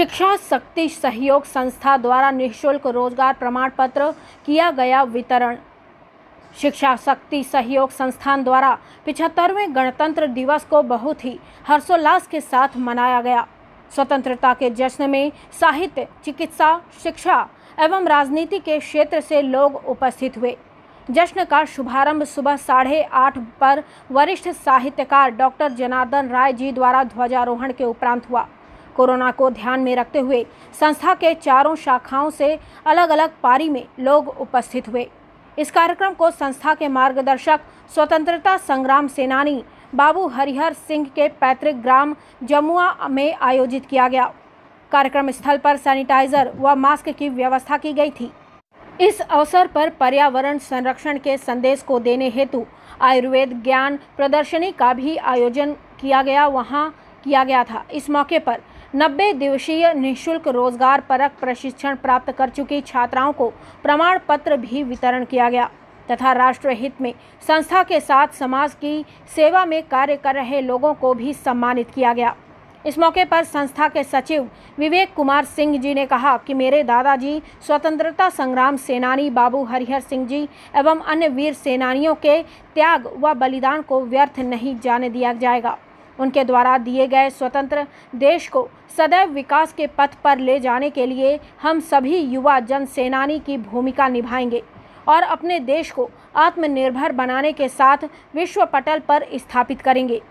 शिक्षा शक्ति सहयोग संस्था द्वारा निःशुल्क रोजगार प्रमाण पत्र किया गया वितरण। शिक्षा शक्ति सहयोग संस्थान द्वारा 75वें गणतंत्र दिवस को बहुत ही हर्षोल्लास के साथ मनाया गया। स्वतंत्रता के जश्न में साहित्य, चिकित्सा, शिक्षा एवं राजनीति के क्षेत्र से लोग उपस्थित हुए। जश्न का शुभारंभ सुबह 8:30 पर वरिष्ठ साहित्यकार डॉक्टर जनार्दन राय जी द्वारा ध्वजारोहण के उपरांत हुआ। कोरोना को ध्यान में रखते हुए संस्था के चारों शाखाओं से अलग अलग पारी में लोग उपस्थित हुए। इस कार्यक्रम को संस्था के मार्गदर्शक स्वतंत्रता संग्राम सेनानी बाबू हरिहर सिंह के पैतृक ग्राम जमुआ में आयोजित किया गया। कार्यक्रम स्थल पर सैनिटाइजर व मास्क की व्यवस्था की गई थी। इस अवसर पर पर्यावरण संरक्षण के संदेश को देने हेतु आयुर्वेद ज्ञान प्रदर्शनी का भी आयोजन किया गया था। इस मौके पर 90 दिवसीय निःशुल्क रोजगार परक प्रशिक्षण प्राप्त कर चुकी छात्राओं को प्रमाण पत्र भी वितरण किया गया तथा राष्ट्र हित में संस्था के साथ समाज की सेवा में कार्य कर रहे लोगों को भी सम्मानित किया गया। इस मौके पर संस्था के सचिव विवेक कुमार सिंह जी ने कहा कि मेरे दादाजी स्वतंत्रता संग्राम सेनानी बाबू हरिहर सिंह जी एवं अन्य वीर सेनानियों के त्याग व बलिदान को व्यर्थ नहीं जाने दिया जाएगा। उनके द्वारा दिए गए स्वतंत्र देश को सदैव विकास के पथ पर ले जाने के लिए हम सभी युवा जन सेनानी की भूमिका निभाएंगे और अपने देश को आत्मनिर्भर बनाने के साथ विश्व पटल पर स्थापित करेंगे।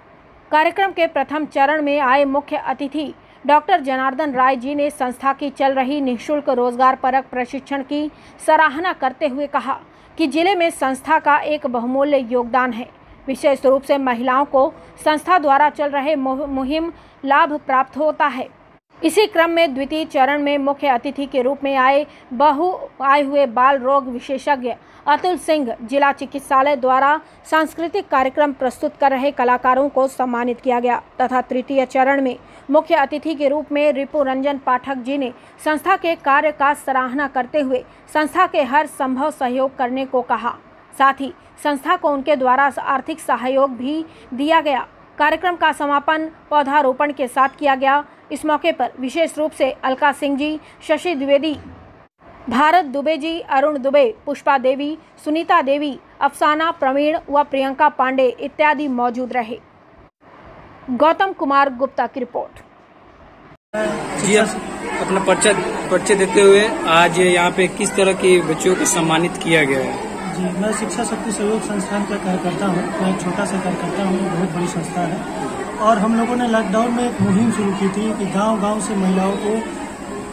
कार्यक्रम के प्रथम चरण में आए मुख्य अतिथि डॉक्टर जनार्दन राय जी ने संस्था की चल रही निःशुल्क रोजगार परक प्रशिक्षण की सराहना करते हुए कहा कि जिले में संस्था का एक बहुमूल्य योगदान है। विशेष रूप से महिलाओं को संस्था द्वारा चल रहे मुहिम लाभ प्राप्त होता है। इसी क्रम में द्वितीय चरण में मुख्य अतिथि के रूप में आए हुए बाल रोग विशेषज्ञ अतुल सिंह जिला चिकित्सालय द्वारा सांस्कृतिक कार्यक्रम प्रस्तुत कर रहे कलाकारों को सम्मानित किया गया तथा तृतीय चरण में मुख्य अतिथि के रूप में रिपु रंजन पाठक जी ने संस्था के कार्य का सराहना करते हुए संस्था के हर संभव सहयोग करने को कहा। साथ ही संस्था को उनके द्वारा आर्थिक सहयोग भी दिया गया। कार्यक्रम का समापन पौधारोपण के साथ किया गया। इस मौके पर विशेष रूप से अलका सिंह जी, शशि द्विवेदी, भारत दुबे जी, अरुण दुबे, पुष्पा देवी, सुनीता देवी, अफसाना, प्रवीण व प्रियंका पांडे इत्यादि मौजूद रहे। गौतम कुमार गुप्ता की रिपोर्ट। जी, अपना परिचय देते हुए आज यहाँ पे किस तरह के बच्चों को सम्मानित किया गया है? जी, मैं शिक्षा शक्ति सहयोग संस्थान का कार्यकर्ता हूँ। मैं एक छोटा सा कार्यकर्ता हूँ, बहुत बड़ी संस्था है। और हम लोगों ने लॉकडाउन में एक मुहिम शुरू की थी कि गांव-गांव से महिलाओं को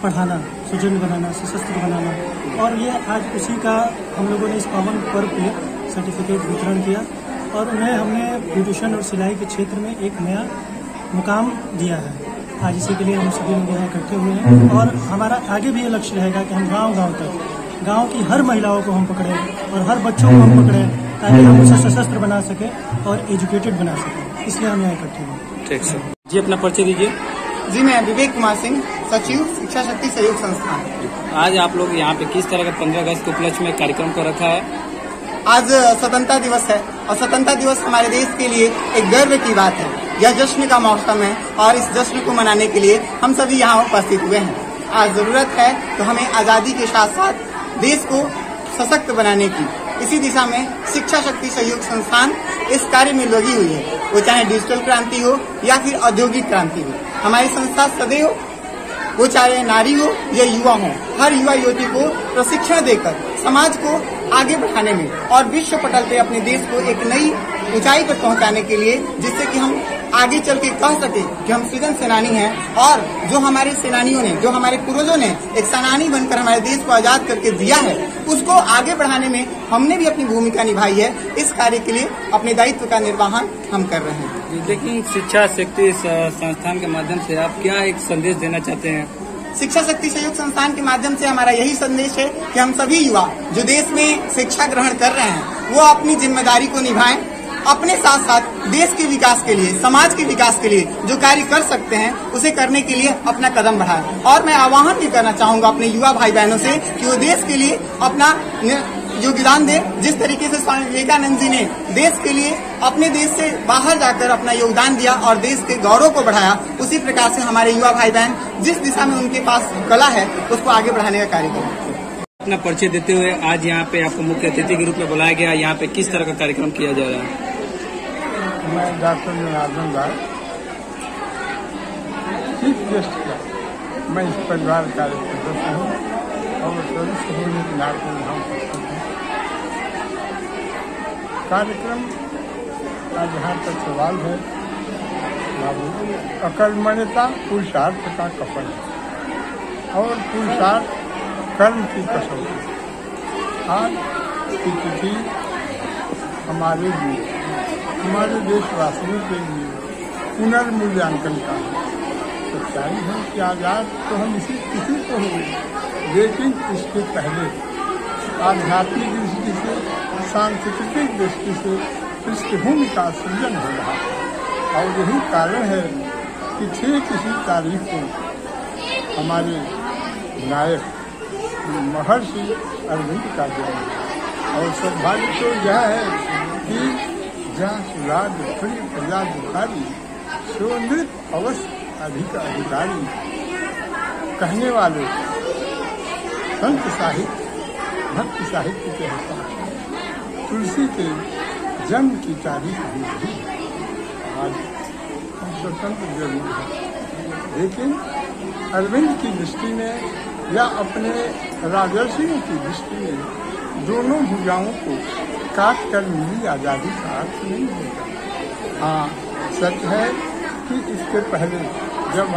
पढ़ाना, सुजन बनाना, सशस्त्र बनाना। और ये आज उसी का हम लोगों ने इस पावन पर्व पे सर्टिफिकेट वितरण किया और उन्हें हमने ब्यूटिशियन और सिलाई के क्षेत्र में एक नया मुकाम दिया है। आज इसी के लिए हम सभी लोग यहाँ इकट्ठे हुए हैं और हमारा आगे भी ये लक्ष्य रहेगा कि हम गाँव-गाँव तक गांव की हर महिलाओं को हम पकड़े और हर बच्चों को हम पकड़े ताकि हम उसे सशस्त्र बना सके और एजुकेटेड बना सके। इसलिए हम यहाँ इकट्ठे हुए। ठीक सर जी, अपना परिचय दीजिए। जी, मैं विवेक कुमार सिंह, सचिव शिक्षा शक्ति सहयोग संस्थान। आज आप लोग यहाँ पे किस तरह का 15 अगस्त के उपलक्ष्य में कार्यक्रम को रखा है? आज स्वतंत्रता दिवस है और स्वतंत्रता दिवस हमारे देश के लिए एक गर्व की बात है। यह जश्न का मौसम है और इस जश्न को मनाने के लिए हम सभी यहाँ उपस्थित हुए हैं। आज जरूरत है तो हमें आजादी के साथ साथ देश को सशक्त बनाने की, इसी दिशा में शिक्षा शक्ति सहयोग संस्थान इस कार्य में लगी हुई है। वो चाहे डिजिटल क्रांति हो या फिर औद्योगिक क्रांति हो, हमारी संस्था सदैव, वो चाहे नारी हो या युवा हो, हर युवा युवती को प्रशिक्षण देकर समाज को आगे बढ़ाने में और विश्व पटल पे अपने देश को एक नई ऊंचाई पर पहुंचाने के लिए, जिससे कि हम आगे चल के कह सके कि हम सृजन सेनानी हैं और जो हमारे सेनानियों ने, जो हमारे पूर्वजों ने एक सेनानी बनकर हमारे देश को आजाद करके दिया है, उसको आगे बढ़ाने में हमने भी अपनी भूमिका निभाई है। इस कार्य के लिए अपने दायित्व का निर्वहन हम कर रहे हैं। लेकिन शिक्षा शक्ति संस्थान के माध्यम से आप क्या एक संदेश देना चाहते हैं? शिक्षा शक्ति सहयोग संस्थान के माध्यम से हमारा यही संदेश है कि हम सभी युवा जो देश में शिक्षा ग्रहण कर रहे हैं वो अपनी जिम्मेदारी को निभाएं, अपने साथ साथ देश के विकास के लिए, समाज के विकास के लिए जो कार्य कर सकते हैं उसे करने के लिए अपना कदम बढ़ाएं। और मैं आह्वान भी करना चाहूंगा अपने युवा भाई बहनों से कि वो देश के लिए अपना योगदान दे। जिस तरीके से स्वामी विवेकानंद जी ने देश के लिए अपने देश से बाहर जाकर अपना योगदान दिया और देश के गौरव को बढ़ाया, उसी प्रकार से हमारे युवा भाई बहन जिस दिशा में उनके पास कला है उसको आगे बढ़ाने का कार्य करें। अपना परिचय देते हुए आज यहाँ पे आपको मुख्य अतिथि के रूप में बुलाया गया, यहाँ पे किस तरह का कार्यक्रम किया जा रहा है? मैं डॉक्टर जनार्दन राय, चीफ गेस्ट का मैं इस परिवार का सदस्य हूँ और सदस्य होने के नाते यहाँ उपस्थित हूँ। कार्यक्रम का जहाँ तक सवाल है, अकर्मण्यता पुरुषार्थ का कफन है और पुरुषार्थ कर्म की कसौटी। आज की तिथि हमारे लिए, हमारे देशवासियों के लिए पुनर्मूल्यांकन का है। सच्चाई है कि आजाद तो हम इसी तिथि को हुए, लेकिन इसके पहले आध्यात्मिक दृष्टि से, सांस्कृतिक दृष्टि से पृष्ठभूमि का सृजन हो रहा है और यही कारण है कि 6 किसी तारीख को हमारे नायक महर्षि अरविंद का जन्म है। और सौभाग्य तो यह है कि जहाँ सुराज प्रिय प्रजा दुखारी सो नृत अवश्य अधिक अधिकारी कहने वाले संत साहित्य, भक्ति साहित्य के अनुसार तुलसी के जन्म की तारीख भी रही। आज हम स्वतंत्र जरूर है, लेकिन अरविंद की दृष्टि में या अपने राजर्षियों की दृष्टि में दोनों भुजाओं को काट कर मिली आजादी का अर्थ नहीं होता। हाँ, सच है कि इसके पहले जब